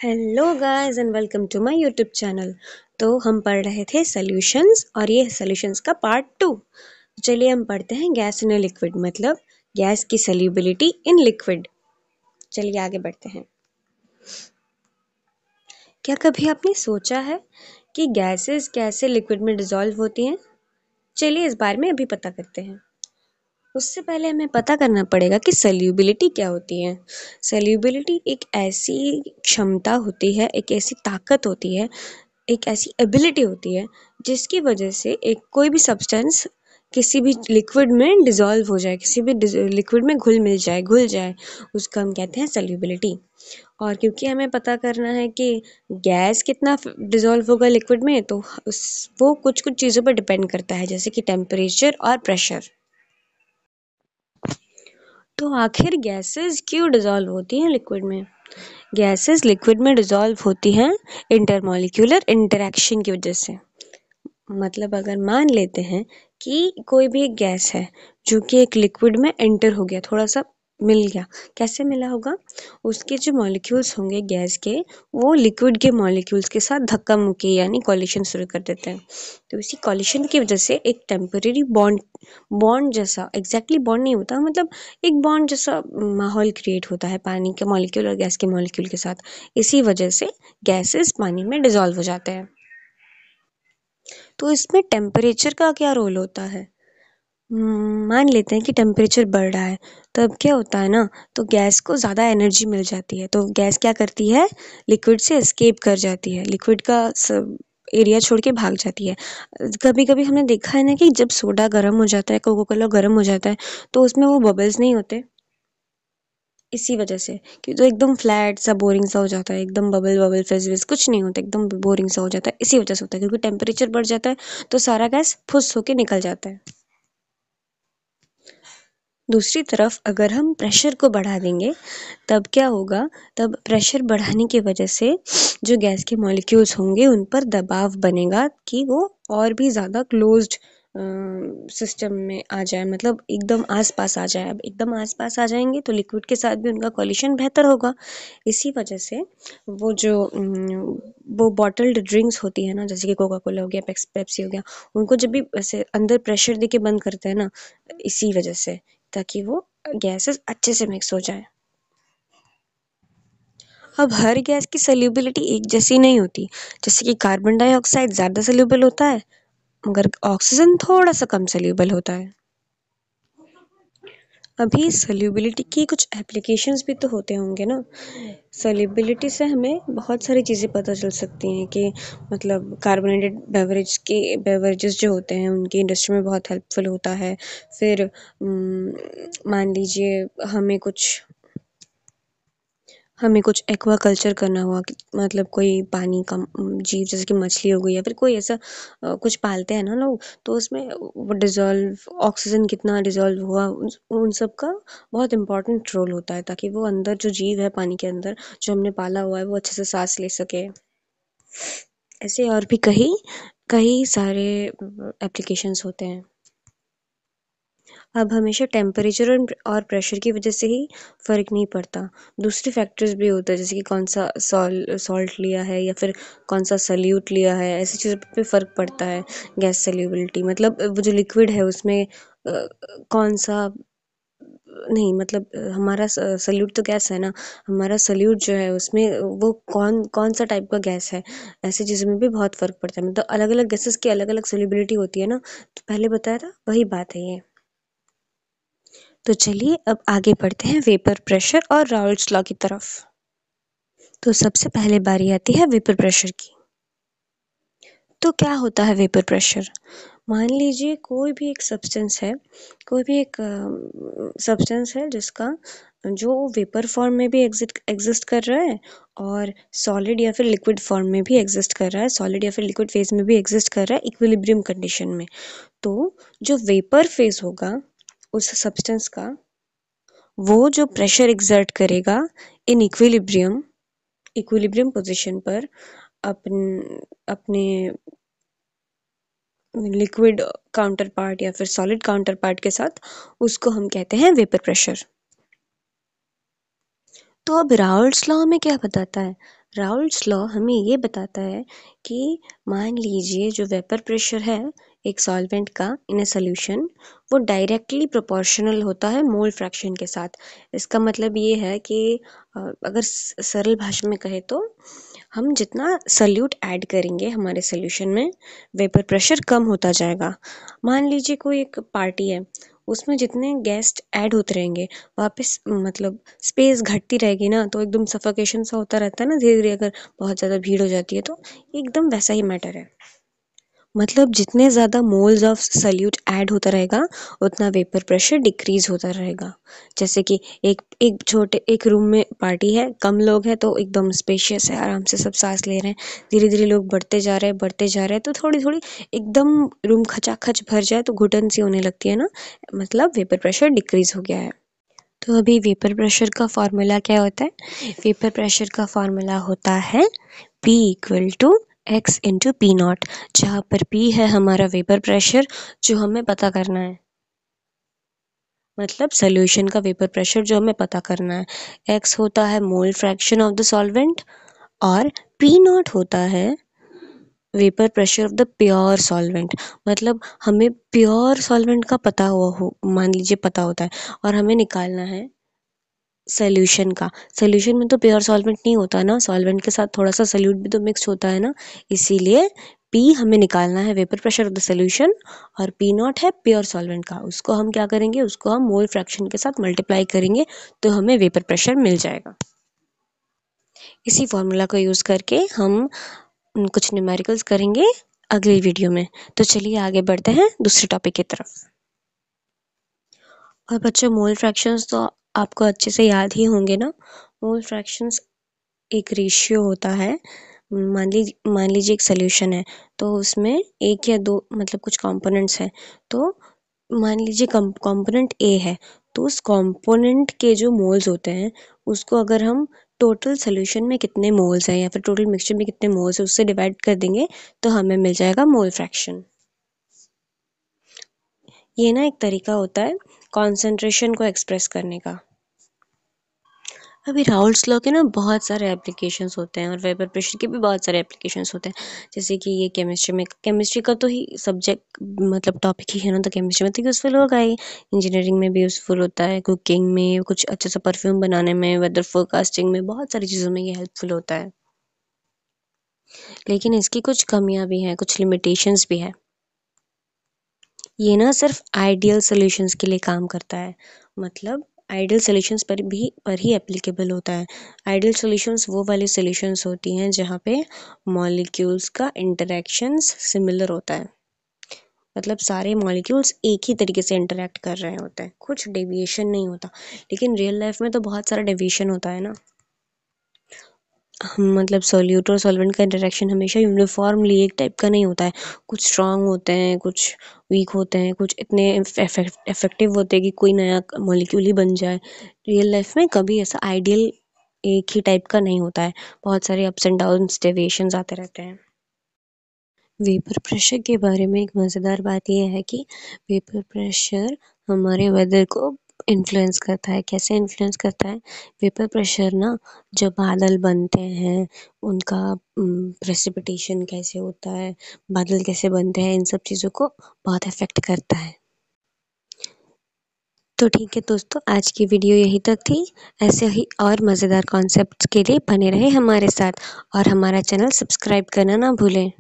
Hello guys and welcome to my YouTube channel. तो हम पढ़ रहे थे सॉल्यूशंस और ये सॉल्यूशंस का पार्ट 2। चलिए हम पढ़ते हैं गैस इन लिक्विड मतलब गैस की सॉल्युबिलिटी इन लिक्विड। चलिए आगे बढ़ते हैं। क्या कभी आपने सोचा है कि गैसेस कैसे लिक्विड में डिसॉल्व होती हैं? चलिए इस बारे में अभी पता करते हैं। उससे पहले हमें पता करना पड़ेगा कि सॉल्युबिलिटी क्या होती है। सॉल्युबिलिटी एक ऐसी क्षमता होती है, एक ऐसी ताकत होती है, एक ऐसी एबिलिटी होती है जिसकी वजह से एक कोई भी सब्सटेंस किसी भी लिक्विड में डिसॉल्व हो जाए, किसी भी लिक्विड में घुल जाए, उसका हम कहते हैं सॉल्युबिलिटी। और क्योंकि हमें पता करना है कि गैस कितना डिसॉल्व होगा लिक्विड में, तो वो कुछ कुछ चीज़ों पर डिपेंड करता है, जैसे कि टेम्परेचर और प्रेशर। तो आखिर गैसेस क्यों डिसॉल्व होती हैं लिक्विड में? गैसेस लिक्विड में डिसॉल्व होती हैं इंटरमॉलिक्यूलर इंटरेक्शन की वजह से। मतलब अगर मान लेते हैं कि कोई भी एक गैस है जो कि एक लिक्विड में एंटर हो गया, थोड़ा सा मिल गया। कैसे मिला होगा? उसके जो मॉलिक्यूल्स होंगे गैस के, वो लिक्विड के मॉलिक्यूल्स के साथ धक्का मुक्की यानी कॉलिशन शुरू कर देते हैं। तो इसी कॉलिशन की वजह से एक टेम्परेरी बॉन्ड बॉन्ड जैसा, एग्जैक्टली बॉन्ड नहीं होता, मतलब एक बॉन्ड जैसा माहौल क्रिएट होता है पानी के मॉलिक्यूल और गैस के मॉलिक्यूल के साथ। इसी वजह से गैसेस पानी में डिसॉल्व हो जाते हैं। तो इसमें टेम्परेचर का क्या रोल होता है? मान लेते हैं कि टेम्परेचर बढ़ रहा है, तब क्या होता है ना, तो गैस को ज़्यादा एनर्जी मिल जाती है, तो गैस क्या करती है, लिक्विड से एस्केप कर जाती है, लिक्विड का एरिया छोड़ के भाग जाती है। कभी कभी हमने देखा है ना कि जब सोडा गर्म हो जाता है, कोका कोला गर्म हो जाता है, तो उसमें वो बबल्स नहीं होते। इसी वजह से कि तो एकदम फ्लैट सा बोरिंग सा हो जाता है, एकदम बबल बबल फिज विज कुछ नहीं होता, एकदम बोरिंग सा हो जाता है। इसी वजह से होता है क्योंकि टेम्परेचर बढ़ जाता है, तो सारा गैस फुस होके निकल जाता है। दूसरी तरफ अगर हम प्रेशर को बढ़ा देंगे, तब क्या होगा, तब प्रेशर बढ़ाने की वजह से जो गैस के मॉलिक्यूल्स होंगे उन पर दबाव बनेगा कि वो और भी ज़्यादा क्लोज्ड सिस्टम में आ जाए, मतलब एकदम आसपास आ जाए। अब एकदम आसपास आ जाएंगे तो लिक्विड के साथ भी उनका कोलिशन बेहतर होगा। इसी वजह से वो जो वो बॉटल्ड ड्रिंक्स होती है ना, जैसे कि कोका कोला हो गया, पेप्सी हो गया, उनको जब भी ऐसे अंदर प्रेशर देके बंद करते हैं ना, इसी वजह से, ताकि वो गैसेस अच्छे से मिक्स हो जाए। अब हर गैस की सॉल्युबिलिटी एक जैसी नहीं होती। जैसे कि कार्बन डाइऑक्साइड ज़्यादा सॉल्युबल होता है, मगर ऑक्सीजन थोड़ा सा कम सॉल्युबल होता है। अभी सॉल्युबिलिटी की कुछ एप्लीकेशंस भी तो होते होंगे ना। सॉल्युबिलिटी से हमें बहुत सारी चीज़ें पता चल सकती हैं कि मतलब कार्बोनेटेड बेवरेजेस जो होते हैं उनकी इंडस्ट्री में बहुत हेल्पफुल होता है। फिर मान लीजिए हमें कुछ एक्वाकल्चर करना हुआ कि मतलब कोई पानी का जीव, जैसे कि मछली हो गई या फिर कोई ऐसा कुछ पालते हैं ना लोग, तो उसमें वो डिज़ोल्व ऑक्सीजन कितना डिज़ोल्व हुआ, उन सब का बहुत इम्पोर्टेंट रोल होता है, ताकि वो अंदर जो जीव है पानी के अंदर जो हमने पाला हुआ है वो अच्छे से सांस ले सके। ऐसे और भी कई कई सारे एप्लीकेशंस होते हैं। अब हमेशा टेम्परेचर और प्रेशर की वजह से ही फ़र्क नहीं पड़ता, दूसरे फैक्टर्स भी होते हैं, जैसे कि कौन सा सॉल्ट लिया है या फिर कौन सा सल्यूट लिया है, ऐसी चीज़ों पे फ़र्क पड़ता है। गैस सॉल्युबिलिटी मतलब वो जो लिक्विड है उसमें कौन सा, नहीं मतलब हमारा सल्यूट तो गैस है ना, हमारा सल्यूट जो है उसमें वो कौन कौन सा टाइप का गैस है, ऐसी चीज़ों में भी बहुत फ़र्क पड़ता है। मतलब अलग अलग गैसेस की अलग अलग सॉल्युबिलिटी होती है ना, तो पहले बताया था वही बात है ये। तो चलिए अब आगे बढ़ते हैं वेपर प्रेशर और राउल्ट्स लॉ की तरफ। तो सबसे पहले बारी आती है वेपर प्रेशर की। तो क्या होता है वेपर प्रेशर? मान लीजिए कोई भी एक सब्सटेंस है, कोई भी एक सब्सटेंस है जिसका जो वेपर फॉर्म में भी एग्जिस्ट कर रहा है और सॉलिड या फिर लिक्विड फॉर्म में भी एग्जिस्ट कर रहा है, सॉलिड या फिर लिक्विड फेज में भी एग्जिस्ट कर रहा है इक्विलिब्रियम कंडीशन में। तो जो वेपर फेज होगा उस सब्सटेंस का, वो जो प्रेशर एक्सर्ट करेगा इन इक्विलिब्रियम पोजीशन पर अपने लिक्विड काउंटर पार्ट या फिर सॉलिड काउंटर पार्ट के साथ, उसको हम कहते हैं वेपर प्रेशर। तो अब राउल्ट्स लॉ में क्या बताता है? राउल्ट्स लॉ हमें ये बताता है कि मान लीजिए जो वेपर प्रेशर है एक सॉल्वेंट का इन अ सॉल्यूशन, वो डायरेक्टली प्रोपोर्शनल होता है मोल फ्रैक्शन के साथ। इसका मतलब ये है कि अगर सरल भाषा में कहे तो हम जितना सॉल्यूट ऐड करेंगे हमारे सॉल्यूशन में, वेपर प्रेशर कम होता जाएगा। मान लीजिए कोई एक पार्टी है, उसमें जितने गेस्ट ऐड होते रहेंगे, वापस मतलब स्पेस घटती रहेगी ना, तो एकदम सफोकेशन सा होता रहता है ना धीरे धीरे, अगर बहुत ज़्यादा भीड़ हो जाती है तो एकदम वैसा ही मैटर है। मतलब जितने ज़्यादा मोल्स ऑफ सॉल्यूट ऐड होता रहेगा, उतना वेपर प्रेशर डिक्रीज होता रहेगा। जैसे कि एक एक छोटे एक रूम में पार्टी है, कम लोग हैं तो एकदम स्पेशियस है, आराम से सब सांस ले रहे हैं। धीरे धीरे लोग बढ़ते जा रहे हैं तो थोड़ी थोड़ी एकदम रूम खचाखच भर जाए तो घुटन सी होने लगती है ना, मतलब वेपर प्रेशर डिक्रीज हो गया है। तो अभी वेपर प्रेशर का फॉर्मूला क्या होता है? वेपर प्रेशर का फॉर्मूला होता है P equal to X into P naught, जहाँ पर P है हमारा वेपर प्रेशर जो हमें पता करना है, मतलब सोल्यूशन का वेपर प्रेशर जो हमें पता करना है। X होता है mole fraction of the solvent और P नॉट होता है vapour pressure of the pure solvent. मतलब हमें प्योर सॉल्वेंट का पता हुआ हो, मान लीजिए पता होता है, और हमें निकालना है सॉल्यूशन का। सॉल्यूशन में तो प्योर सॉल्वेंट नहीं होता ना, सॉल्वेंट के साथ थोड़ा सा सॉल्यूट भी तो मिक्स होता है ना, इसीलिए P हमें निकालना है vapour pressure of the solution, और P नॉट है प्योर सॉल्वेंट का। उसको हम क्या करेंगे, उसको हम मोल फ्रैक्शन के साथ मल्टीप्लाई करेंगे तो हमें वेपर प्रेशर मिल जाएगा। इसी फॉर्मूला को यूज़ करके हम कुछ न्यूमेरिकल्स करेंगे अगली वीडियो में। तो चलिए आगे बढ़ते हैं दूसरे टॉपिक की तरफ। और बच्चों, मोल फ्रैक्शंस तो आपको अच्छे से याद ही होंगे ना। मोल फ्रैक्शंस एक रेशियो होता है। मान लीजिए एक सॉल्यूशन है, तो उसमें एक या दो मतलब कुछ कंपोनेंट्स हैं। तो मान लीजिए कंपोनेंट ए है, तो उस कंपोनेंट के जो मोल्स होते हैं, उसको अगर हम टोटल सॉल्यूशन में कितने मोल्स हैं या फिर टोटल मिक्सचर में कितने मोल्स हैं उससे डिवाइड कर देंगे तो हमें मिल जाएगा मोल फ्रैक्शन। ये ना एक तरीका होता है कॉन्सेंट्रेशन को एक्सप्रेस करने का। अभी राउल्ट्स लॉ के ना बहुत सारे एप्लीकेशंस होते हैं और वेपर प्रेशर के भी बहुत सारे एप्लीकेशंस होते हैं। जैसे कि ये केमिस्ट्री का तो ही सब्जेक्ट मतलब टॉपिक ही है ना, तो केमिस्ट्री में तो यूज़फुल होगा ही। इंजीनियरिंग में भी यूज़फुल होता है, कुकिंग में, कुछ अच्छा सा परफ्यूम बनाने में, वेदर फोरकास्टिंग में, बहुत सारी चीज़ों में ये हेल्पफुल होता है। लेकिन इसकी कुछ कमियाँ भी हैं, कुछ लिमिटेशंस भी है। ये ना सिर्फ आइडियल सॉल्यूशंस के लिए काम करता है, मतलब आइडियल सॉल्यूशंस पर ही एप्लीकेबल होता है। आइडियल सॉल्यूशंस वो वाली सॉल्यूशंस होती हैं जहाँ पे मॉलिक्यूल्स का इंटरेक्शंस सिमिलर होता है, मतलब सारे मॉलिक्यूल्स एक ही तरीके से इंटरेक्ट कर रहे होते हैं, कुछ डेविएशन नहीं होता। लेकिन रियल लाइफ में तो बहुत सारा डेविएशन होता है ना। मतलब सोल्यूट और सॉल्वेंट का इंटरेक्शन हमेशा यूनिफॉर्मली एक टाइप का नहीं होता है। कुछ स्ट्रॉन्ग होते हैं, कुछ वीक होते हैं, कुछ इतने इफेक्टिव होते हैं कि कोई नया मॉलिक्यूल ही बन जाए। रियल लाइफ में कभी ऐसा आइडियल एक ही टाइप का नहीं होता है, बहुत सारे अप्स एंड डाउन्स डेविएशंस आते रहते हैं। वेपर प्रेशर के बारे में एक मज़ेदार बात यह है कि वेपर प्रेशर हमारे वेदर को इन्फ्लुएंस करता है। कैसे इन्फ्लुएंस करता है? वेपर प्रेशर ना, जब बादल बनते हैं उनका प्रेसिपिटेशन कैसे होता है, बादल कैसे बनते हैं, इन सब चीज़ों को बहुत अफेक्ट करता है। तो ठीक है दोस्तों, आज की वीडियो यहीं तक थी। ऐसे ही और मज़ेदार कॉन्सेप्ट्स के लिए बने रहे हमारे साथ और हमारा चैनल सब्सक्राइब करना ना भूलें।